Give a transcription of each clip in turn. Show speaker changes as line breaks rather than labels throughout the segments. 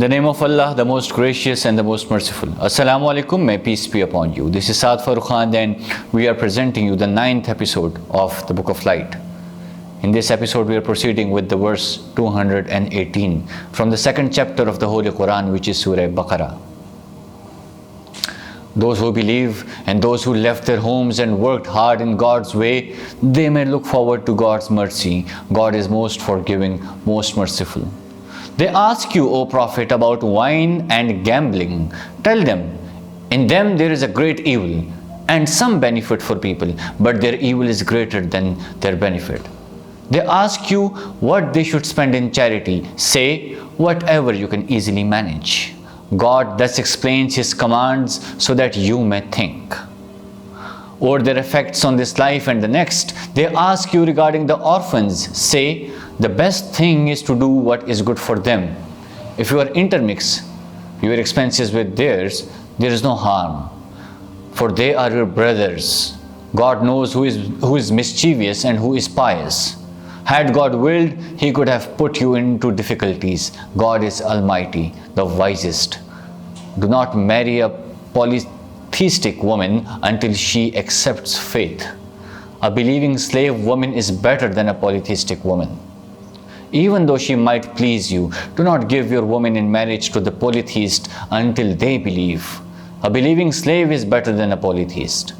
In the name of Allah, the most gracious and the most merciful. Assalamu alaikum, may peace be upon you. This is Saad Farooq Khan and we are presenting you the 9th episode of the Book of Light. In this episode, we are proceeding with the verse 218 from the second chapter of the Holy Quran, which is Surah Baqarah. Those who believe and those who left their homes and worked hard in God's way, they may look forward to God's mercy. God is most forgiving, most merciful. They ask you, O Prophet, about wine and gambling. Tell them, in them there is a great evil and some benefit for people, but their evil is greater than their benefit. They ask you what they should spend in charity. Say, whatever you can easily manage. God thus explains His commands so that you may think. Or their effects on this life and the next. They ask you regarding the orphans. Say, the best thing is to do what is good for them. If you intermix your expenses with theirs, there is no harm, for they are your brothers. God knows who is mischievous and who is pious. Had God willed, He could have put you into difficulties. God is Almighty, the wisest. Do not marry a polytheistic woman until she accepts faith. A believing slave woman is better than a polytheistic woman. Even though she might please you, do not give your woman in marriage to the polytheist until they believe. A believing slave is better than a polytheist,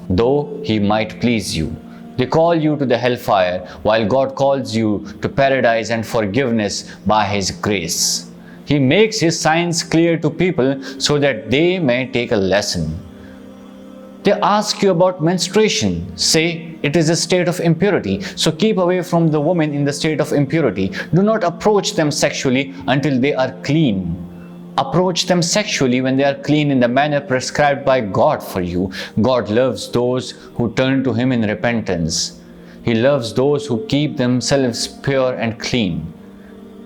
though he might please you. They call you to the hellfire, while God calls you to paradise and forgiveness by His grace. He makes His signs clear to people so that they may take a lesson. They ask you about menstruation. Say, it is a state of impurity, so keep away from the woman in the state of impurity. Do not approach them sexually until they are clean. Approach them sexually when they are clean in the manner prescribed by God for you. God loves those who turn to Him in repentance. He loves those who keep themselves pure and clean.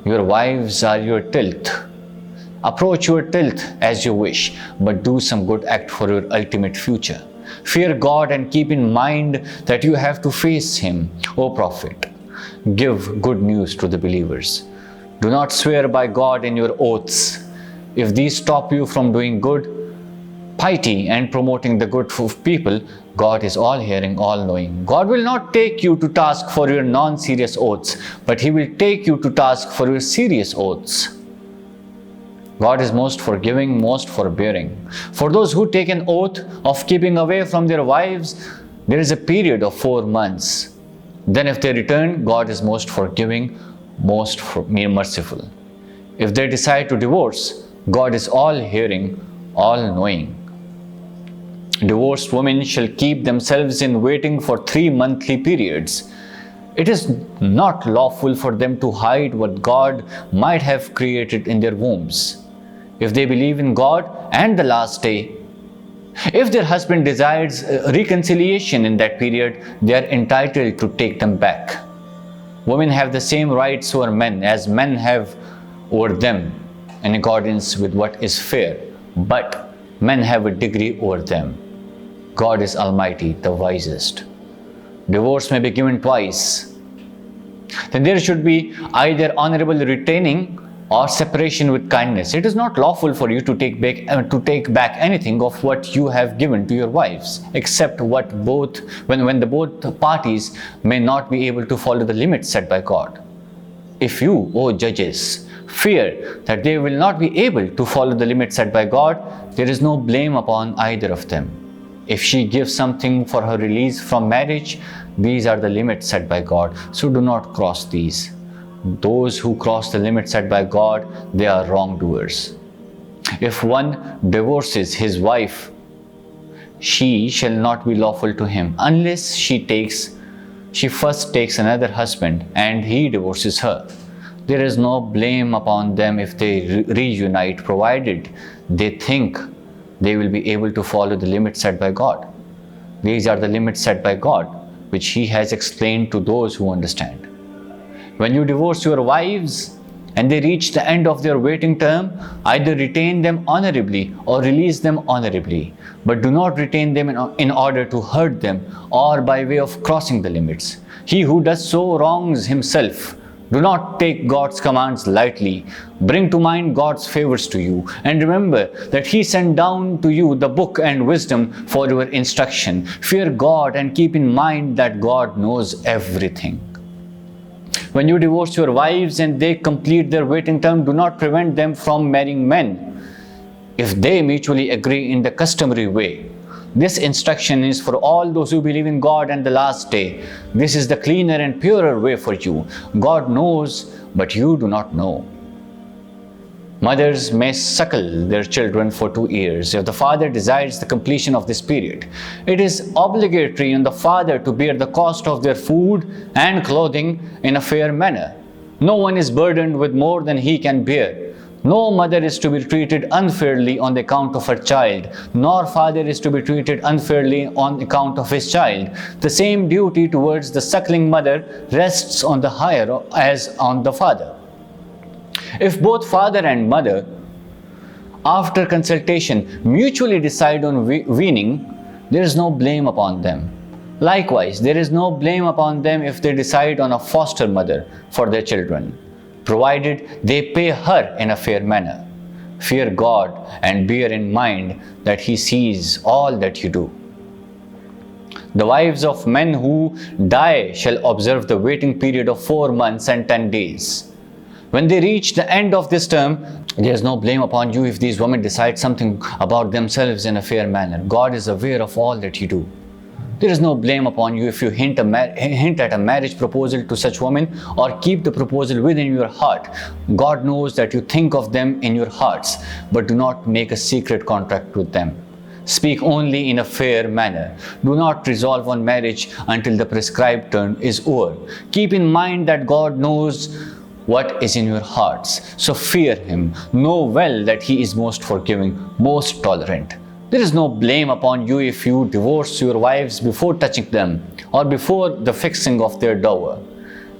Your wives are your tilth. Approach your tilth as you wish, but do some good act for your ultimate future. Fear God and keep in mind that you have to face Him, O Prophet. Give good news to the believers. Do not swear by God in your oaths. If these stop you from doing good, piety and promoting the good of people, God is all-hearing, all-knowing. God will not take you to task for your non-serious oaths, but He will take you to task for your serious oaths. God is most forgiving, most forbearing. For those who take an oath of keeping away from their wives, there is a period of 4 months. Then if they return, God is most forgiving, most merciful. If they decide to divorce, God is all-hearing, all-knowing. Divorced women shall keep themselves in waiting for 3 monthly periods. It is not lawful for them to hide what God might have created in their wombs. If they believe in God and the last day, if their husband desires reconciliation in that period, they are entitled to take them back. Women have the same rights over men as men have over them, in accordance with what is fair, but men have a degree over them. God is Almighty, the wisest. Divorce may be given twice. Then there should be either honorable retaining or separation with kindness. It is not lawful for you to take back anything of what you have given to your wives, except when the both parties may not be able to follow the limits set by God. If you, O judges, fear that they will not be able to follow the limits set by God, there is no blame upon either of them. If she gives something for her release from marriage, these are the limits set by God, so do not cross these. Those who cross the limits set by God, they are wrongdoers. If one divorces his wife, she shall not be lawful to him unless she first takes another husband and he divorces her. There is no blame upon them if they reunite, provided they think they will be able to follow the limits set by God. These are the limits set by God, which He has explained to those who understand. When you divorce your wives and they reach the end of their waiting term, either retain them honorably or release them honorably, but do not retain them in order to hurt them or by way of crossing the limits. He who does so wrongs himself. Do not take God's commands lightly. Bring to mind God's favors to you, and remember that He sent down to you the book and wisdom for your instruction. Fear God and keep in mind that God knows everything. When you divorce your wives and they complete their waiting term, do not prevent them from marrying men, if they mutually agree in the customary way. This instruction is for all those who believe in God and the last day. This is the cleaner and purer way for you. God knows, but you do not know. Mothers may suckle their children for 2 years if the father desires the completion of this period. It is obligatory on the father to bear the cost of their food and clothing in a fair manner. No one is burdened with more than he can bear. No mother is to be treated unfairly on the account of her child, nor father is to be treated unfairly on account of his child. The same duty towards the suckling mother rests on the higher as on the father. If both father and mother, after consultation, mutually decide on weaning, there is no blame upon them. Likewise, there is no blame upon them if they decide on a foster mother for their children, provided they pay her in a fair manner. Fear God and bear in mind that He sees all that you do. The wives of men who die shall observe the waiting period of 4 months and 10 days. When they reach the end of this term, there is no blame upon you if these women decide something about themselves in a fair manner. God is aware of all that you do. There is no blame upon you if you hint at a marriage proposal to such women or keep the proposal within your heart. God knows that you think of them in your hearts, but do not make a secret contract with them. Speak only in a fair manner. Do not resolve on marriage until the prescribed term is over. Keep in mind that God knows what is in your hearts. So fear Him. Know well that He is most forgiving, most tolerant. There is no blame upon you if you divorce your wives before touching them or before the fixing of their dower.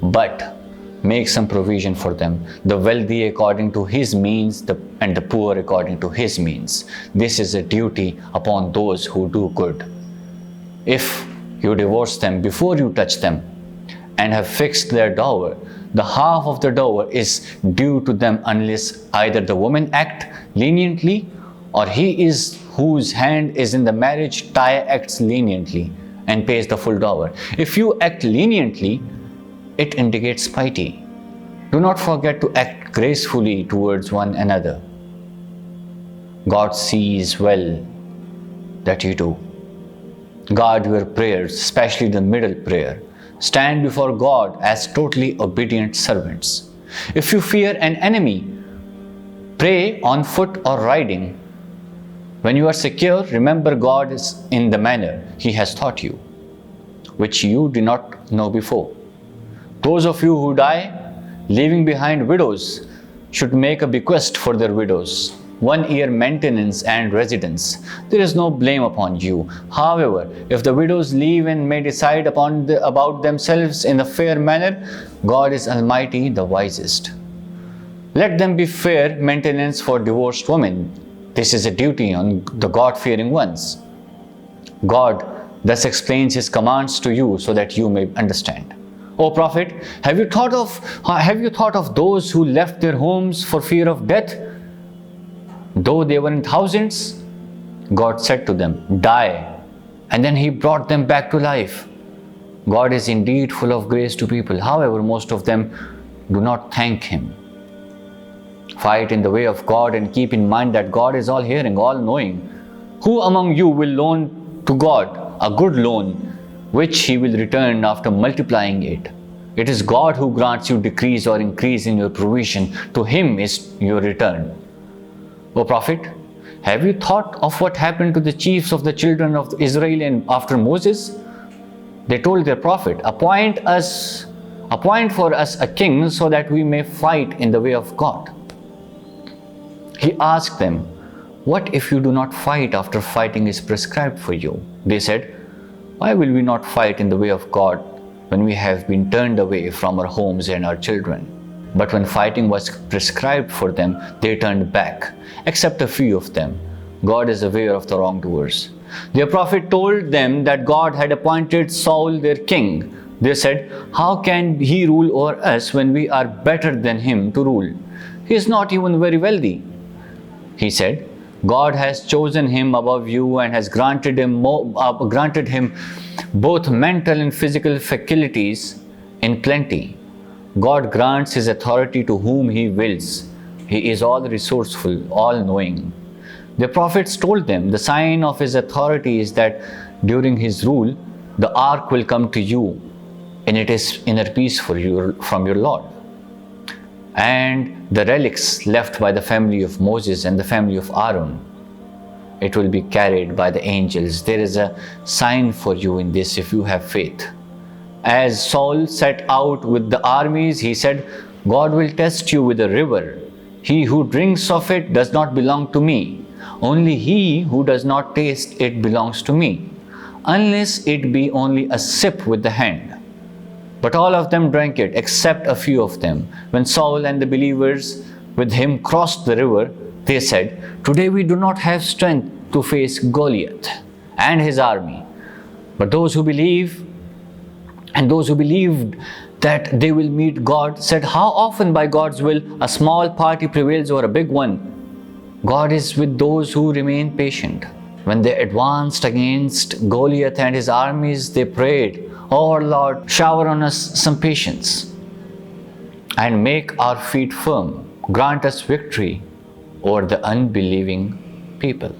But make some provision for them, the wealthy according to his means and the poor according to his means. This is a duty upon those who do good. If you divorce them before you touch them and have fixed their dower, the half of the dower is due to them unless either the woman act leniently or he is whose hand is in the marriage tie acts leniently and pays the full dower. If you act leniently, it indicates piety. Do not forget to act gracefully towards one another. God sees well that you do. Guard your prayers, especially the middle prayer. Stand before God as totally obedient servants. If you fear an enemy, pray on foot or riding. When you are secure, remember God is in the manner He has taught you, which you did not know before. Those of you who die, leaving behind widows, should make a bequest for their widows, 1 year maintenance and residence. There is no blame upon you. However, if the widows leave and may decide about themselves in a fair manner, God is Almighty, the wisest. Let them be fair maintenance for divorced women. This is a duty on the God-fearing ones. God thus explains His commands to you so that you may understand. O Prophet, have you thought of those who left their homes for fear of death? Though they were in thousands, God said to them, die, and then He brought them back to life. God is indeed full of grace to people. However, most of them do not thank Him. Fight in the way of God and keep in mind that God is all hearing, all knowing. Who among you will loan to God a good loan, which He will return after multiplying it? It is God who grants you decrease or increase in your provision. To Him is your return. O Prophet, have you thought of what happened to the chiefs of the children of Israel after Moses? They told their prophet, appoint for us a king so that we may fight in the way of God. He asked them, what if you do not fight after fighting is prescribed for you? They said, why will we not fight in the way of God when we have been turned away from our homes and our children? But when fighting was prescribed for them, they turned back, except a few of them. God is aware of the wrongdoers. Their prophet told them that God had appointed Saul their king. They said, "How can he rule over us when we are better than him to rule? He is not even very wealthy." He said, "God has chosen him above you and has granted him both mental and physical faculties in plenty. God grants his authority to whom he wills. He is all resourceful, all knowing." The prophets told them the sign of his authority is that during his rule, the ark will come to you, and it is inner peace for you from your Lord. And the relics left by the family of Moses and the family of Aaron, it will be carried by the angels. There is a sign for you in this if you have faith. As Saul set out with the armies, he said, "God will test you with a river. He who drinks of it does not belong to me. Only he who does not taste it belongs to me, unless it be only a sip with the hand." But all of them drank it, except a few of them. When Saul and the believers with him crossed the river, they said, "Today we do not have strength to face Goliath and his army." But those who believed that they will meet God said, "How often by God's will a small party prevails over a big one? God is with those who remain patient." When they advanced against Goliath and his armies, they prayed, "Oh our Lord, shower on us some patience and make our feet firm. Grant us victory over the unbelieving people."